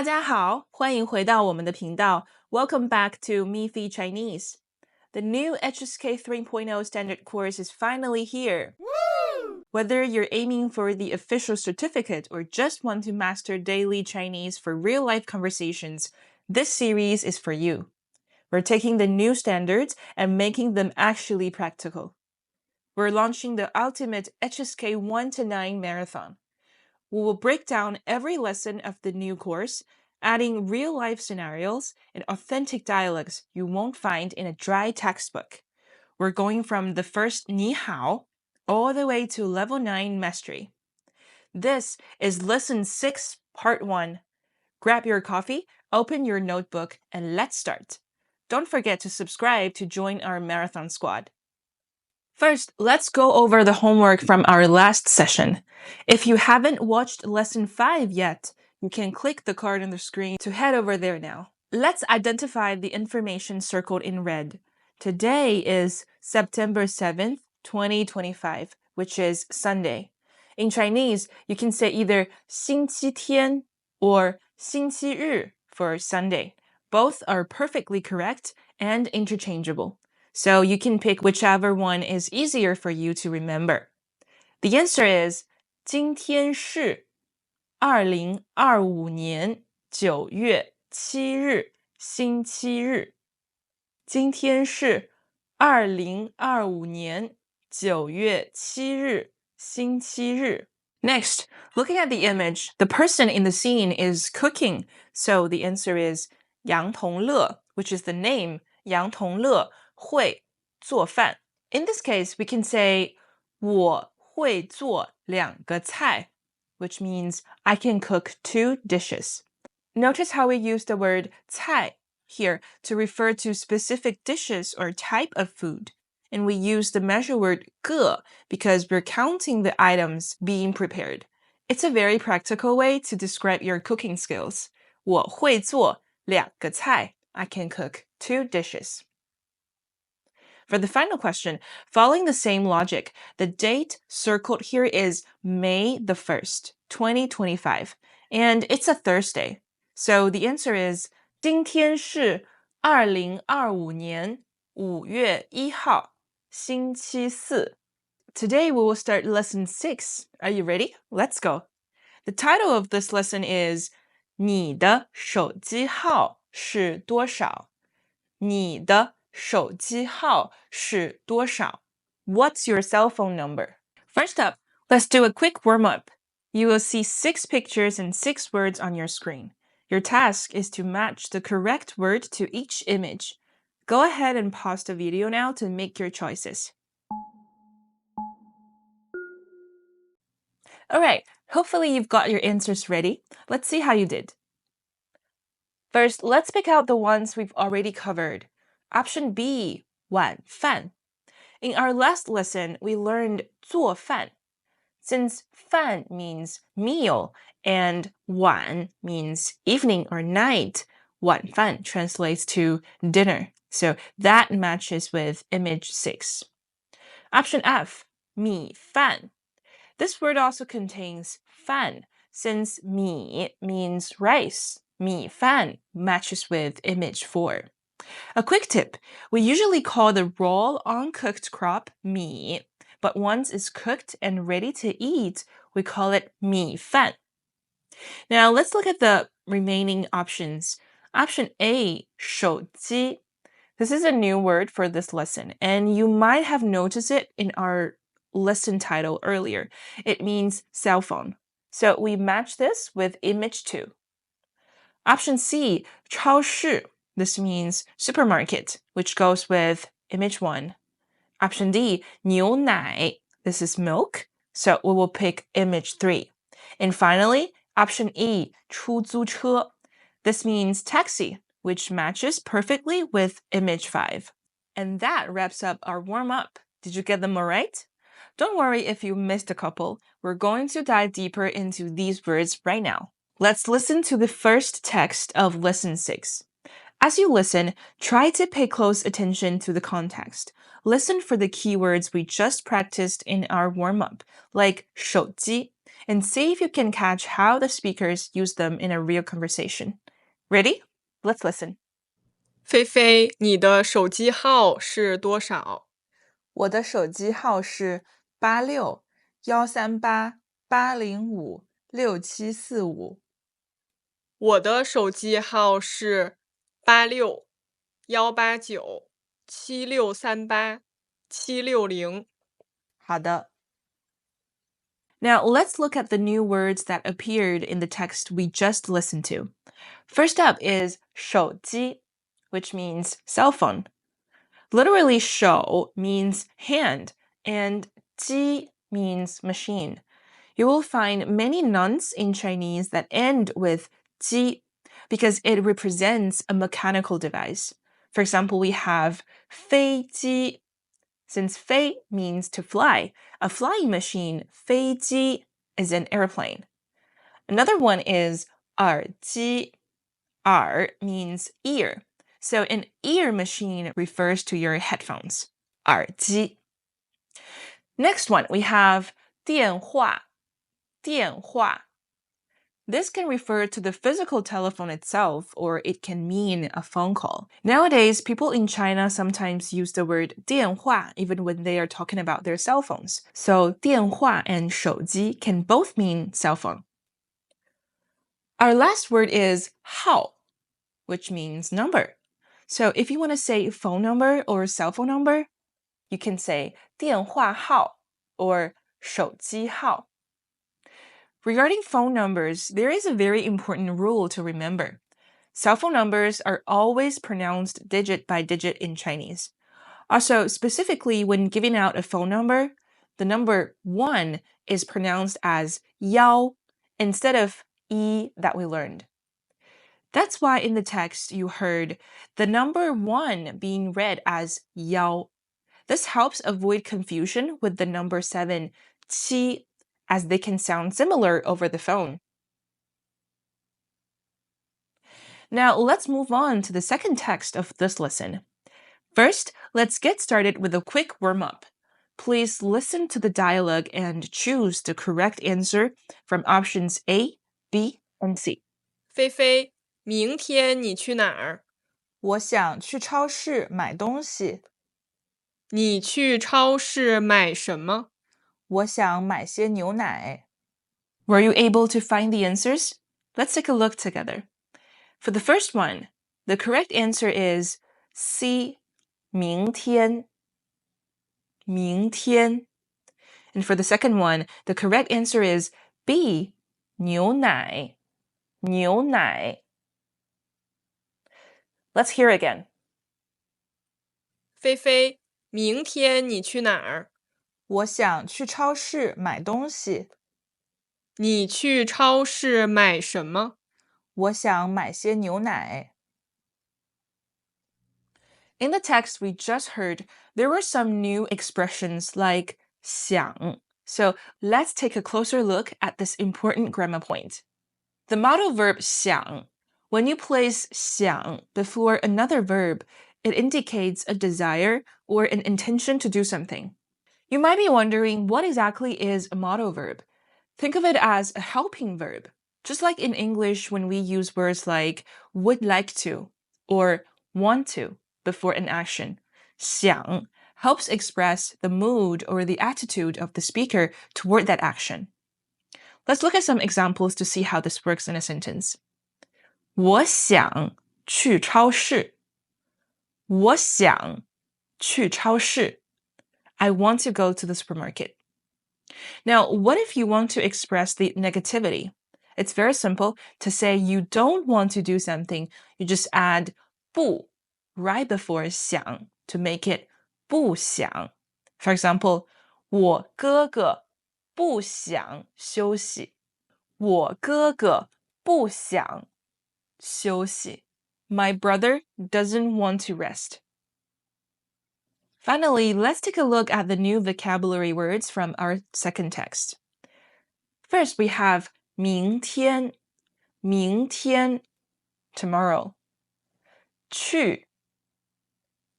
大家好，欢迎回到我们的频道。Welcome back to MiFi Chinese. The new HSK 3.0 Standard Course is finally here. Woo! Whether you're aiming for the official certificate or just want to master daily Chinese for real-life conversations, this series is for you. We're taking the new standards and making them actually practical. We're launching the ultimate HSK 1 to 9 marathon. We will break down every lesson of the new course, adding real-life scenarios and authentic dialogues you won't find in a dry textbook. We're going from the first 你好 all the way to level 9 mastery. This is lesson 6, part 1. Grab your coffee, open your notebook, and let's start. Don't forget to subscribe to join our marathon squad. First, let's go over the homework from our last session. If you haven't watched lesson 5 yet, you can click the card on the screen to head over there now. Let's identify the information circled in red. Today is September 7th, 2025, which is Sunday. In Chinese, you can say either 星期天 or 星期日 for Sunday. Both are perfectly correct and interchangeable. So you can pick whichever one is easier for you to remember. The answer is 今天是2025年9月7日星期日。今天是2025年9月7日星期日。Next, looking at the image, the person in the scene is cooking. So the answer is 杨同乐, which is the name 杨同乐会做饭. In this case, we can say 我会做2个菜, which means I can cook 2 dishes. Notice how we use the word 菜 here to refer to specific dishes or type of food. And we use the measure word 个 because we're counting the items being prepared. It's a very practical way to describe your cooking skills. 我会做2个菜. I can cook 2 dishes. For the final question, following the same logic, the date circled here is May the 1st, 2025, and it's a Thursday. So the answer is 今天是2025年5月1号，星期四。Today we will start lesson 6. Are you ready? Let's go. The title of this lesson is 你的手机号是多少？你的手机号是多少？ What's your cell phone number? First up, let's do a quick warm-up. You will see 6 pictures and 6 words on your screen. Your task is to match the correct word to each image. Go ahead and pause the video now to make your choices. Alright, hopefully you've got your answers ready. Let's see how you did. First, let's pick out the ones we've already covered. Option B, 晚饭. In our last lesson, we learned 做饭. Since 饭 means meal and 晚 means evening or night, 晚饭 translates to dinner. So that matches with image 6. Option F, 米饭. This word also contains 饭, since 米 means rice. 米饭 matches with image 4. A quick tip, we usually call the raw, uncooked crop 米, but once it's cooked and ready to eat, we call it 米饭. Now let's look at the remaining options. Option A, 手机. This is a new word for this lesson, and you might have noticed it in our lesson title earlier. It means cell phone. So we match this with image 2. Option C, 超市. This means supermarket, which goes with image 1. Option D, 牛奶. This is milk, so we will pick image 3. And finally, option E, 出租车. This means taxi, which matches perfectly with image 5. And that wraps up our warm-up. Did you get them all right? Don't worry if you missed a couple. We're going to dive deeper into these words right now. Let's listen to the first text of lesson 6. As you listen, try to pay close attention to the context. Listen for the keywords we just practiced in our warm-up, like 手机, and see if you can catch how the speakers use them in a real conversation. Ready? Let's listen. 菲菲，你的手机号是多少？我的手机号是86-138-805-6745。我的手机号是86-189-7638-760。好的。Now let's look at the new words that appeared in the text we just listened to. First up is 手机, which means cell phone. Literally, 手 means hand, and 机 means machine. You will find many nouns in Chinese that end with 机 because it represents a mechanical device. For example, we have 飞机. Since 飞 means to fly, a flying machine, 飞机, is an airplane. Another one is 耳机. 耳 means ear. So an ear machine refers to your headphones. 耳机. Next one, we have 电话. 电话. This can refer to the physical telephone itself, or it can mean a phone call. Nowadays, people in China sometimes use the word 电话even when they are talking about their cell phones. So 电话 and 手机 can both mean cell phone. Our last word is 号, which means number. So if you want to say phone number or cell phone number, you can say 电话号 or 手机号. Regarding phone numbers, there is a very important rule to remember. Cell phone numbers are always pronounced digit by digit in Chinese. Also, specifically when giving out a phone number, the number 1 is pronounced as 幺 instead of 一 that we learned. That's why in the text you heard the number 1 being read as 幺. This helps avoid confusion with the number 7, 七, as they can sound similar over the phone. Now let's move on to the second text of this lesson. First, let's get started with a quick warm-up. Please listen to the dialogue and choose the correct answer from options A, B, and C. 菲菲，明天你去哪儿？我想去超市买东西。你去超市买什么？我想买些牛奶。Were you able to find the answers? Let's take a look together. For the first one, the correct answer is C, 明天. 明天. And for the second one, the correct answer is B, 牛奶. 牛奶. Let's hear again. 菲菲，明天你去哪儿？我想去超市买东西。你去超市买什么？我想买些牛奶。In the text we just heard, there were some new expressions like 想. So let's take a closer look at this important grammar point. The modal verb 想, when you place 想 before another verb, it indicates a desire or an intention to do something. You might be wondering what exactly is a modal verb. Think of it as a helping verb, just like in English when we use words like would like to or want to before an action. 想 helps express the mood or the attitude of the speaker toward that action. Let's look at some examples to see how this works in a sentence. 我想去超市。我想去超市。I want to go to the supermarket. Now, what if you want to express the negativity? It's very simple. To say you don't want to do something, you just add 不 right before 想 to make it 不想. For example, 我哥哥不想休息。我哥哥不想休息。My brother doesn't want to rest. Finally, let's take a look at the new vocabulary words from our second text. First, we have 明天, 明天, tomorrow. 去,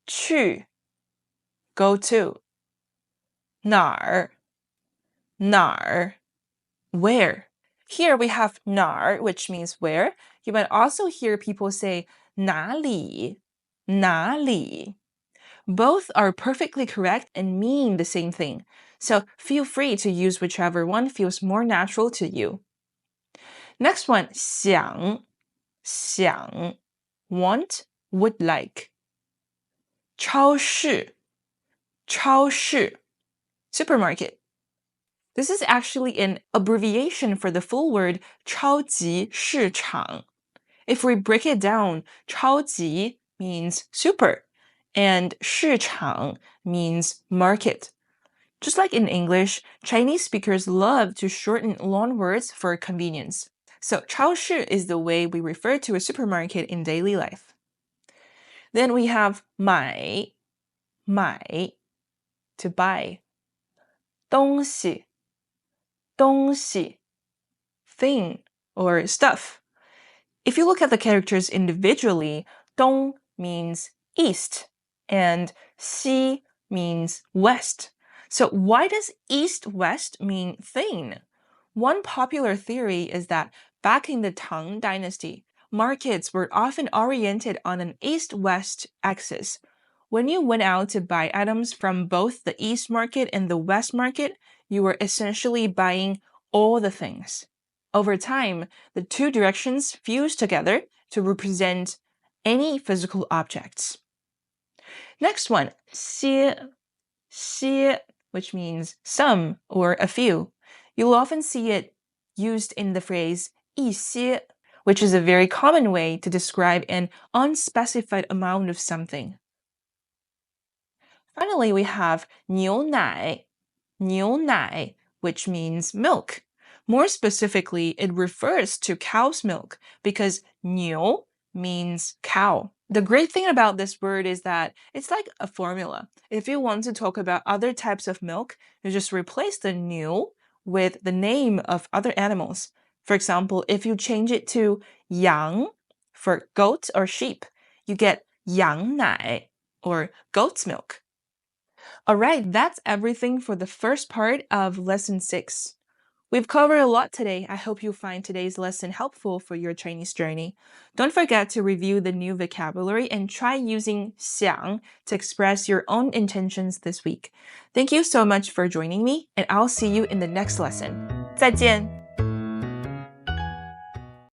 去, go to. 哪儿, 哪儿, Where. Here we have 哪儿, which means where. You might also hear people say 哪里,哪里. Both are perfectly correct and mean the same thing, so feel free to use whichever one feels more natural to you. Next one, 想,想, want, would like. 超市,超市, supermarket. This is actually an abbreviation for the full word 超级市场. If we break it down, 超级 means super, and 市场 means market. Just like in English, Chinese speakers love to shorten long words for convenience. So 超市 is the way we refer to a supermarket in daily life. Then we have 买, 买, to buy. 东西, 东西, thing or stuff. If you look at the characters individually, 东 means east and 西 means west. So why does east-west mean thing? One popular theory is that back in the Tang Dynasty, markets were often oriented on an east-west axis. When you went out to buy items from both the east market and the west market, you were essentially buying all the things. Over time, the two directions fused together to represent any physical objects. Next one, 些,些, which means some or a few. You'll often see it used in the phrase 一些, which is a very common way to describe an unspecified amount of something. Finally, we have 牛奶, 牛奶, which means milk. More specifically, it refers to cow's milk because 牛 means cow. The great thing about this word is that it's like a formula. If you want to talk about other types of milk, you just replace the 牛 with the name of other animals. For example, if you change it to 羊 for goat or sheep, you get 羊奶 or goat's milk. Alright, that's everything for the first part of Lesson 6. We've covered a lot today. I hope you find today's lesson helpful for your Chinese journey. Don't forget to review the new vocabulary and try using 想 to express your own intentions this week. Thank you so much for joining me, and I'll see you in the next lesson. 再见!